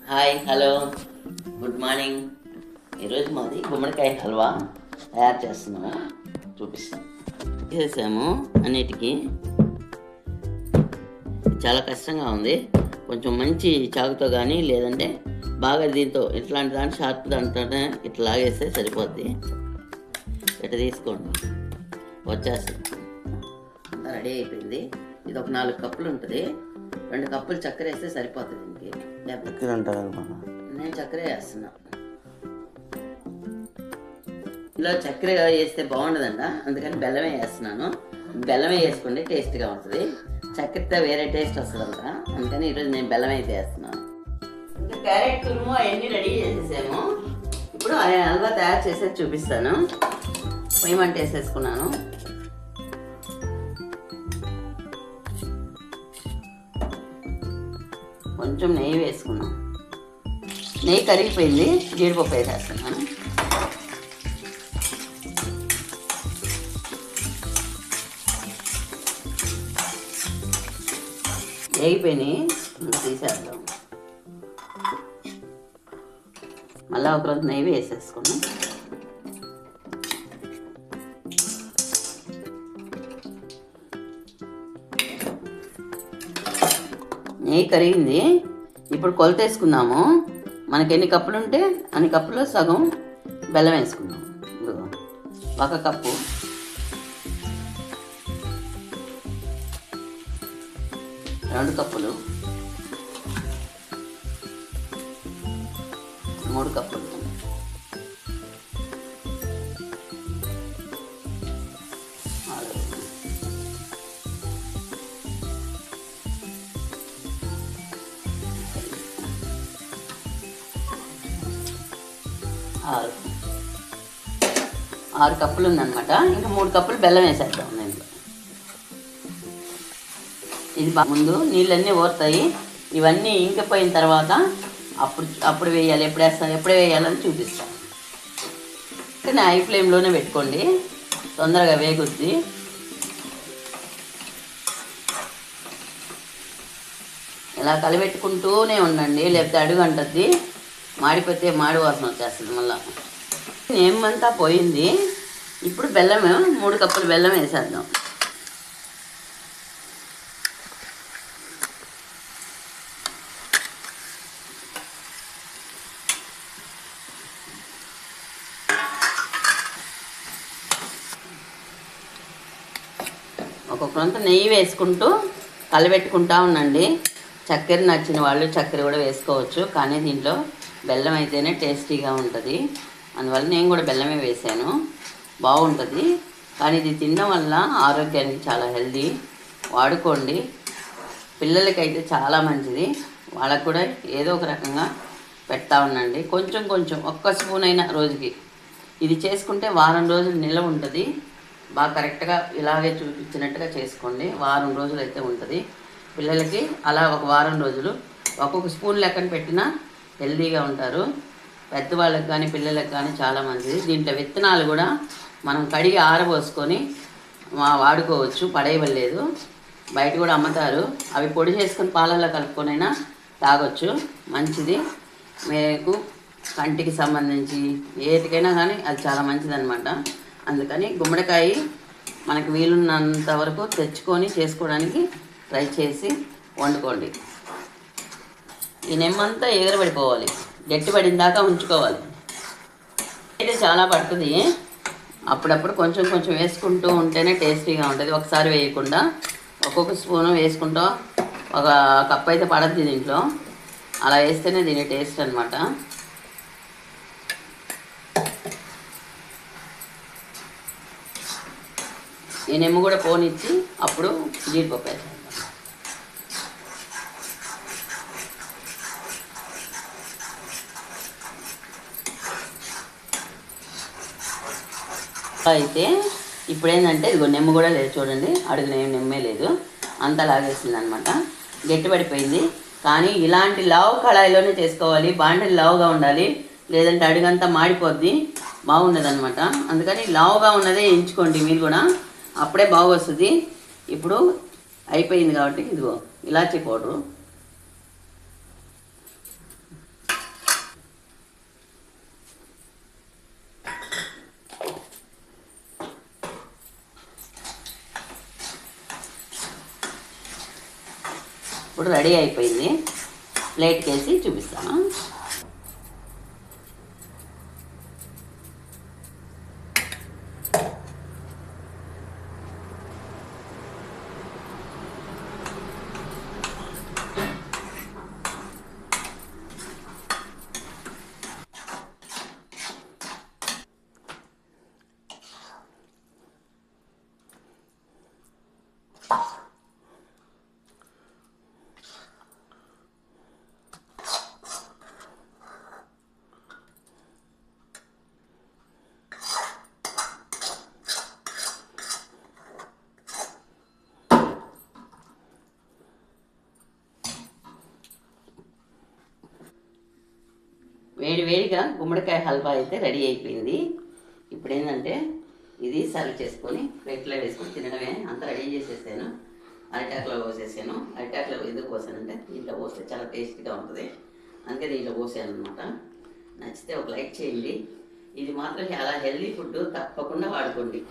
Hi hello good morning. ఈరోజు మాది గుమ్మడికాయ హల్వా తయారు చేస్తున్నాము, చూపిస్తాం. చేసాము అన్నిటికీ. చాలా కష్టంగా ఉంది. కొంచెం మంచి చాకుతో కానీ లేదంటే బాగా దీంతో ఇట్లాంటి దాంట్లో షార్ప్ దాంట్లోనే ఇట్లా లాగేస్తే సరిపోద్ది. ఇట్లా తీసుకోండి, వచ్చేస్తుంది. అంతా రెడీ అయిపోయింది. ఇది ఒక 4 కప్పులు ఉంటుంది. 2 కప్పులు చక్కెర వేస్తే సరిపోతుంది. దీనికి నేను చక్కెర వేస్తున్నా. ఇలా చక్కెర వేస్తే బాగుండదంట, అందుకని బెల్లమే వేస్తున్నాను. బెల్లమే వేసుకోండి, టేస్ట్గా ఉంటుంది. చక్కెరతో వేరే టేస్ట్ వస్తుందంట, అందుకని ఈరోజు నేను బెల్లం అయితే వేస్తున్నాను. ఇంకా క్యారెట్ తురుము అవన్నీ రెడీ చేసేసాము. ఇప్పుడు హల్వా తయారు చేసేది చూపిస్తాను. పొయ్యి మంట వేసేసుకున్నాను. కొంచెం నెయ్యి వేసుకున్నాం. నెయ్యి కరిగిపోయింది, జీడిపప్పు వేసేస్తున్నాను. వేగిపోయినాయి, తీసేద్దాం. మళ్ళీ ఒక రోజు నెయ్యి వేసేసుకున్నాం. నెయ్యి కరిగింది. ఇప్పుడు కొలత వేసుకుందాము. మనకి ఎన్ని కప్పులు ఉంటే అన్ని కప్పులో సగం బెల్లం వేసుకుందాం. 1 కప్పు, 2 కప్పులు, 3 కప్పులు, 6 కప్పులు ఉందన్నమాట. ఇంకా 3 కప్పులు బెల్లం వేసేద్దాం దీంట్లో. ఇది ముందు నీళ్ళన్నీ ఓరుతాయి. ఇవన్నీ ఇంకిపోయిన తర్వాత అప్పుడు వేయాలి. ఎప్పుడే వేయాలని చూపిస్తాను. కానీ హై ఫ్లేమ్లోనే పెట్టుకోండి, తొందరగా వేగుద్ది. ఇలా కలిపెట్టుకుంటూనే ఉండండి, లేకపోతే అడుగు అంటద్ది. మాడిపోతే మాడి వాసన వచ్చేస్తుంది. మళ్ళీ ఏమంతా పోయింది. ఇప్పుడు బెల్లం 3 కప్పులు బెల్లం వేసేద్దాం. ఒక్కొక్కరంతా నెయ్యి వేసుకుంటూ కలబెట్టుకుంటా ఉండండి. చక్కెర నచ్చిన వాళ్ళు చక్కెర కూడా వేసుకోవచ్చు, కానీ దీంట్లో బెల్లం అయితేనే టేస్టీగా ఉంటుంది. అందువల్ల నేను కూడా బెల్లమే వేసాను, బాగుంటుంది. కానీ ఇది తినడం వల్ల ఆరోగ్యానికి చాలా హెల్దీ, వాడుకోండి. పిల్లలకైతే చాలా మంచిది. వాళ్ళకు కూడా ఏదో ఒక రకంగా పెడతా ఉండండి. కొంచెం ఒక్క స్పూన్ అయినా రోజుకి. ఇది చేసుకుంటే వారం రోజులు నిల్వ ఉంటుంది. బాగా కరెక్ట్గా ఇలాగే చూపించినట్టుగా చేసుకోండి. వారం రోజులు అయితే ఉంటుంది. పిల్లలకి అలా ఒక వారం రోజులు ఒక్కొక్క స్పూన్ లెక్కన పెట్టినా హెల్దీగా ఉంటారు. పెద్దవాళ్ళకి కానీ పిల్లలకు కానీ చాలా మంచిది. దీంట్లో విత్తనాలు కూడా మనం కడిగి ఆరబోసుకొని వాడుకోవచ్చు, పడేయలేదు. బయట కూడా అమ్ముతారు. అవి పొడి చేసుకొని పాలల్లో కలుపుకొనైనా తాగొచ్చు, మంచిది. మీకు కంటికి సంబంధించి ఏటికైనా కానీ అది చాలా మంచిది అనమాట. అందుకని గుమ్మడికాయ మనకు వీలున్నంత వరకు తెచ్చుకొని చేసుకోవడానికి ట్రై చేసి వండుకోండి. ఈ నెమ్మంతా ఎగరబడిపోవాలి, గట్టిపడిన దాకా ఉంచుకోవాలి. అయితే చాలా పడుతుంది. అప్పుడప్పుడు కొంచెం వేసుకుంటూ ఉంటేనే టేస్టీగా ఉంటుంది. ఒకసారి వేయకుండా ఒక్కొక్క స్పూను వేసుకుంటూ 1 కప్ అయితే పడద్ది దీంట్లో. అలా వేస్తేనే దీని టేస్ట్ అనమాట. ఈ నెమ్ము కూడా పోనిచ్చి అప్పుడు జీడిపప్పు వేస్తాను. అయితే ఇప్పుడు ఏంటంటే ఇదిగో నెమ్ము కూడా లేదు చూడండి, అడుగున ఏం నెమ్మే లేదు, అంతా లాగేసింది అనమాట. గట్టిపడిపోయింది. కానీ ఇలాంటి లావు కళాయిలోనే చేసుకోవాలి. బాండలు లావుగా ఉండాలి, లేదంటే అడుగంతా మాడిపోద్ది, బాగుండదు అనమాట. అందుకని లావుగా ఉన్నదే ఎంచుకోండి మీరు కూడా, అప్పుడే బాగా వస్తుంది. ఇప్పుడు అయిపోయింది కాబట్టి ఇదిగో ఇలాచీ పౌడరు, ఇప్పుడు రెడీ అయిపోయింది. ప్లేట్కి వేసి చూపిస్తాను. వేడిగా గుమ్మడికాయ హల్వా అయితే రెడీ అయిపోయింది. ఇప్పుడు ఏంటంటే ఇది సర్వ్ చేసుకొని ప్లేట్లో వేసుకొని తినడమే. అంతా రెడీ చేసేసాను. అరిటాకులో పోసేసాను. అరిటాకులో ఎందుకు పోసానంటే దీంట్లో పోస్తే చాలా టేస్ట్గా ఉంటుంది, అందుకే దీంట్లో పోసాను అనమాట. నచ్చితే ఒక లైక్ చేయండి. ఇది మాత్రం చాలా హెల్దీ ఫుడ్, తప్పకుండా వాడుకోండి.